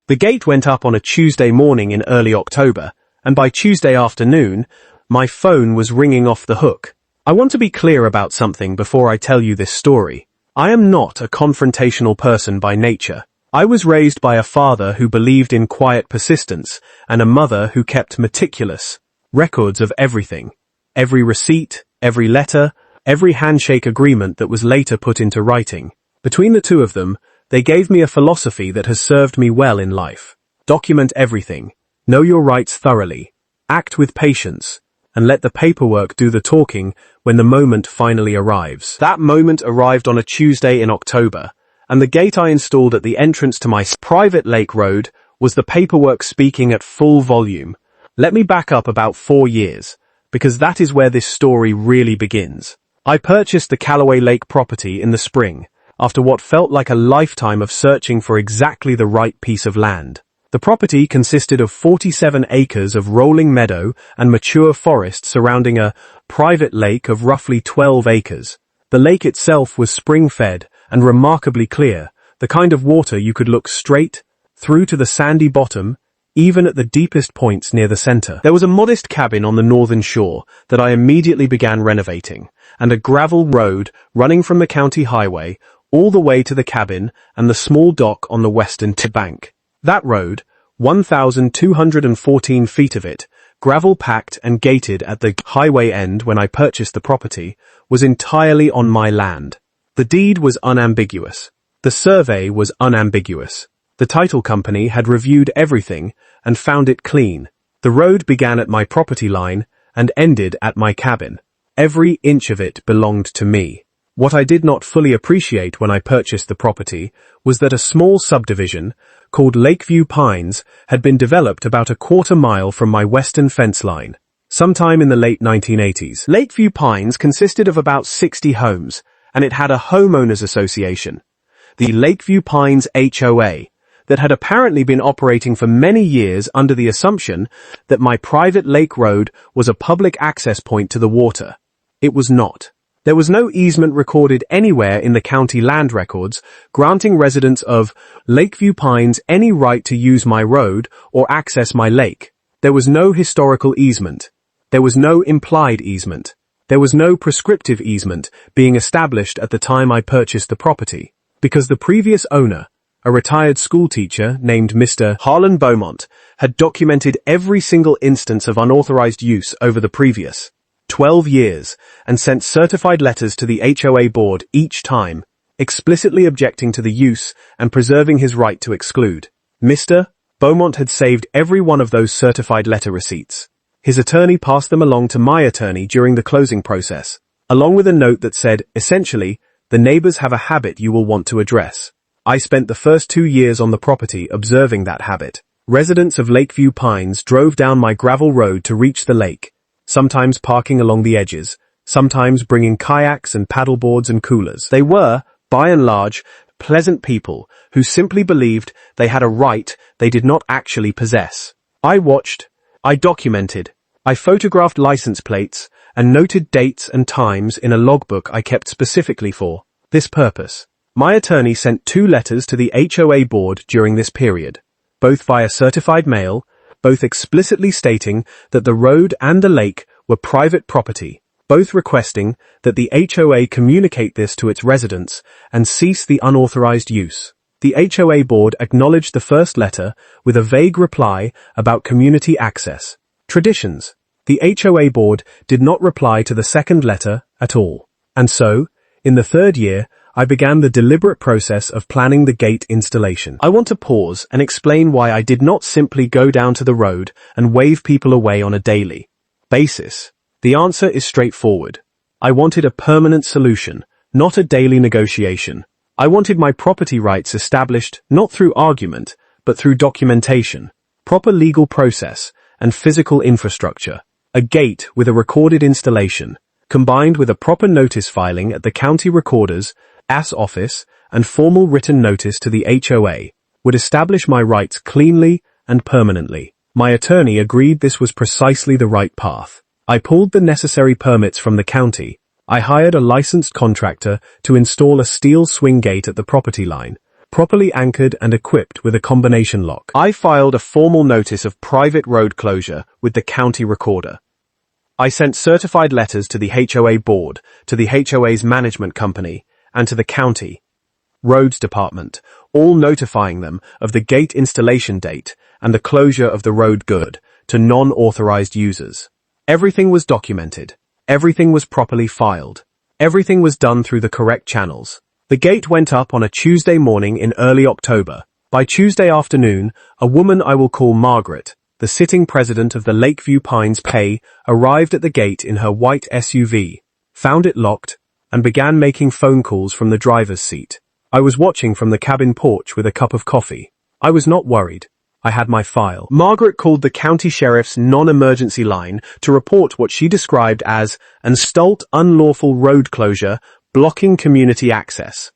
The gate went up on a Tuesday morning in early October, and by Tuesday afternoon, my phone was ringing off the hook. I want to be clear about something before I tell you this story. I am not a confrontational person by nature. I was raised by a father who believed in quiet persistence and a mother who kept meticulous records of everything. Every receipt, every letter, every handshake agreement that was later put into writing. Between the two of them, they gave me a philosophy that has served me well in life. Document everything. Know your rights thoroughly. Act with patience. And let the paperwork do the talking when the moment finally arrives. That moment arrived on a Tuesday in October, and the gate I installed at the entrance to my private lake road was the paperwork speaking at full volume. Let me back up about 4 years, because that is where this story really begins. I purchased the Callaway Lake property in the spring, after what felt like a lifetime of searching for exactly the right piece of land. The property consisted of 47 acres of rolling meadow and mature forest surrounding a private lake of roughly 12 acres. The lake itself was spring-fed and remarkably clear, the kind of water you could look straight through to the sandy bottom, even at the deepest points near the center. There was a modest cabin on the northern shore that I immediately began renovating, and a gravel road running from the county highway all the way to the cabin and the small dock on the western bank. That road, 1,214 feet of it, gravel-packed and gated at the highway end when I purchased the property, was entirely on my land. The deed was unambiguous. The survey was unambiguous. The title company had reviewed everything and found it clean. The road began at my property line and ended at my cabin. Every inch of it belonged to me. What I did not fully appreciate when I purchased the property was that a small subdivision, called Lakeview Pines, had been developed about a quarter mile from my western fence line, sometime in the late 1980s. Lakeview Pines consisted of about 60 homes, and it had a homeowners association, the Lakeview Pines HOA, that had apparently been operating for many years under the assumption that my private lake road was a public access point to the water. It was not. There was no easement recorded anywhere in the county land records granting residents of Lakeview Pines any right to use my road or access my lake. There was no historical easement. There was no implied easement. There was no prescriptive easement being established at the time I purchased the property, because the previous owner, a retired schoolteacher named Mr. Harlan Beaumont, had documented every single instance of unauthorized use over the previous 12 years and sent certified letters to the HOA board each time, explicitly objecting to the use and preserving his right to exclude. Mr. Beaumont had saved every one of those certified letter receipts. His attorney passed them along to my attorney during the closing process, along with a note that said, essentially, the neighbors have a habit you will want to address. I spent the first 2 years on the property observing that habit. Residents of Lakeview Pines drove down my gravel road to reach the lake, sometimes parking along the edges, sometimes bringing kayaks and paddleboards and coolers. They were, by and large, pleasant people who simply believed they had a right they did not actually possess. I watched, I documented, I photographed license plates and noted dates and times in a logbook I kept specifically for this purpose. My attorney sent 2 letters to the HOA board during this period, both via certified mail, both explicitly stating that the road and the lake were private property, both requesting that the HOA communicate this to its residents and cease the unauthorized use. The HOA board acknowledged the first letter with a vague reply about community access. Traditions. The HOA board did not reply to the second letter at all. And so, in the 3rd year, I began the deliberate process of planning the gate installation. I want to pause and explain why I did not simply go down to the road and wave people away on a daily basis. The answer is straightforward. I wanted a permanent solution, not a daily negotiation. I wanted my property rights established not through argument, but through documentation, proper legal process, and physical infrastructure. A gate with a recorded installation, combined with a proper notice filing at the county recorder's office and formal written notice to the HOA, would establish my rights cleanly and permanently. My attorney agreed this was precisely the right path. I pulled the necessary permits from the county. I hired a licensed contractor to install a steel swing gate at the property line, properly anchored and equipped with a combination lock. I filed a formal notice of private road closure with the county recorder. I sent certified letters to the HOA board, to the HOA's management company, and to the county roads department, all notifying them of the gate installation date and the closure of the road good to non-authorized users. Everything was documented. Everything was properly filed. Everything was done through the correct channels. The gate went up on a Tuesday morning in early October. By Tuesday afternoon, a woman I will call Margaret, the sitting president of the Lakeview Pines Pay, arrived at the gate in her white SUV, found it locked, and began making phone calls from the driver's seat. I was watching from the cabin porch with a cup of coffee. I was not worried. I had my file. Margaret called the county sheriff's non-emergency line to report what she described as an unlawful road closure blocking community access.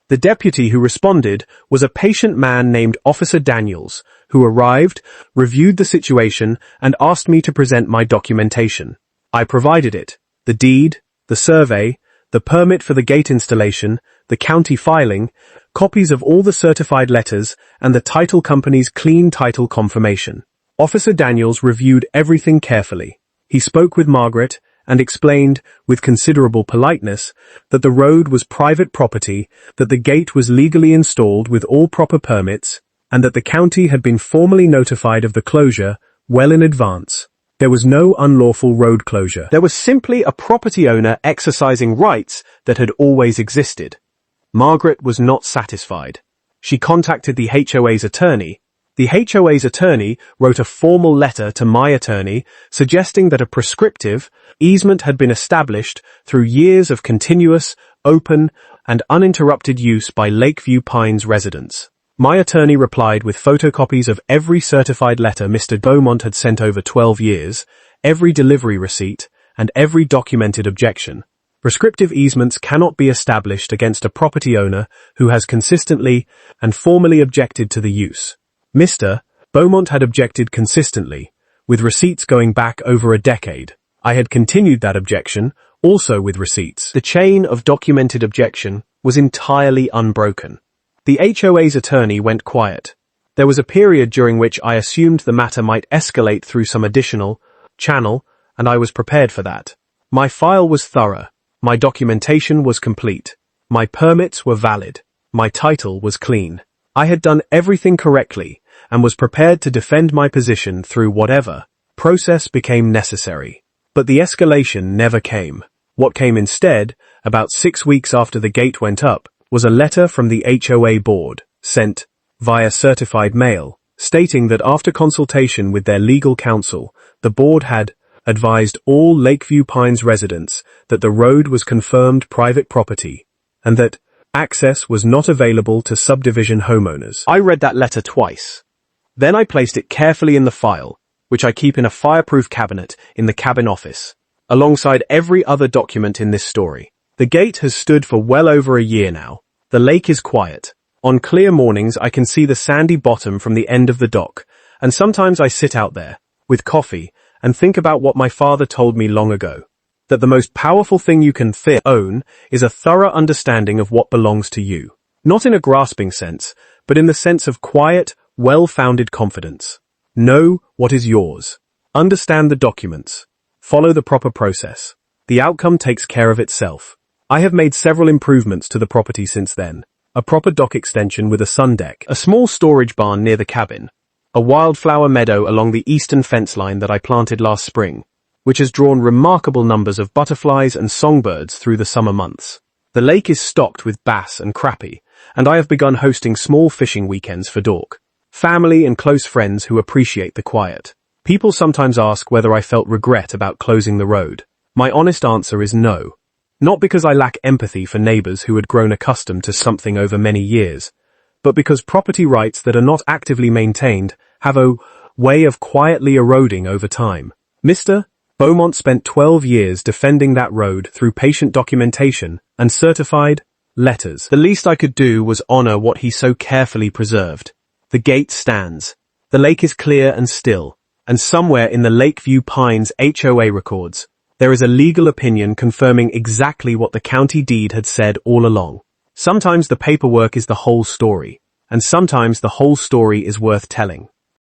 The deputy who responded was a patient man named Officer Daniels, who arrived, reviewed the situation, and asked me to present my documentation. I provided it: the deed, the survey, the permit for the gate installation, the county filing, copies of all the certified letters, and the title company's clean title confirmation. Officer Daniels reviewed everything carefully. He spoke with Margaret and explained, with considerable politeness, that the road was private property, that the gate was legally installed with all proper permits, and that the county had been formally notified of the closure well in advance. There was no unlawful road closure. There was simply a property owner exercising rights that had always existed. Margaret was not satisfied. She contacted the HOA's attorney. The HOA's attorney wrote a formal letter to my attorney suggesting that a prescriptive easement had been established through years of continuous, open, and uninterrupted use by Lakeview Pines residents. My attorney replied with photocopies of every certified letter Mr. Beaumont had sent over 12 years, every delivery receipt, and every documented objection. Prescriptive easements cannot be established against a property owner who has consistently and formally objected to the use. Mr. Beaumont had objected consistently, with receipts going back over a decade. I had continued that objection, also with receipts. The chain of documented objection was entirely unbroken. The HOA's attorney went quiet. There was a period during which I assumed the matter might escalate through some additional channel, and I was prepared for that. My file was thorough. My documentation was complete. My permits were valid. My title was clean. I had done everything correctly and was prepared to defend my position through whatever process became necessary. But the escalation never came. What came instead, about 6 weeks after the gate went up, was a letter from the HOA board, sent via certified mail, stating that after consultation with their legal counsel, the board had advised all Lakeview Pines residents that the road was confirmed private property, and that access was not available to subdivision homeowners. I read that letter twice. Then I placed it carefully in the file, which I keep in a fireproof cabinet in the cabin office, alongside every other document in this story. The gate has stood for well over a year now. The lake is quiet. On clear mornings I can see the sandy bottom from the end of the dock, and sometimes I sit out there, with coffee, and think about what my father told me long ago. That the most powerful thing you can own is a thorough understanding of what belongs to you. Not in a grasping sense, but in the sense of quiet, well-founded confidence. Know what is yours. Understand the documents. Follow the proper process. The outcome takes care of itself. I have made several improvements to the property since then. A proper dock extension with a sun deck, a small storage barn near the cabin, a wildflower meadow along the eastern fence line that I planted last spring, which has drawn remarkable numbers of butterflies and songbirds through the summer months. The lake is stocked with bass and crappie, and I have begun hosting small fishing weekends for Dork. Family and close friends who appreciate the quiet. People sometimes ask whether I felt regret about closing the road. My honest answer is no. Not because I lack empathy for neighbors who had grown accustomed to something over many years, but because property rights that are not actively maintained have a way of quietly eroding over time. Mr. Beaumont spent 12 years defending that road through patient documentation and certified letters. The least I could do was honor what he so carefully preserved. The gate stands. The lake is clear and still, and somewhere in the Lakeview Pines HOA records, there is a legal opinion confirming exactly what the county deed had said all along. Sometimes the paperwork is the whole story. and sometimes the whole story is worth telling.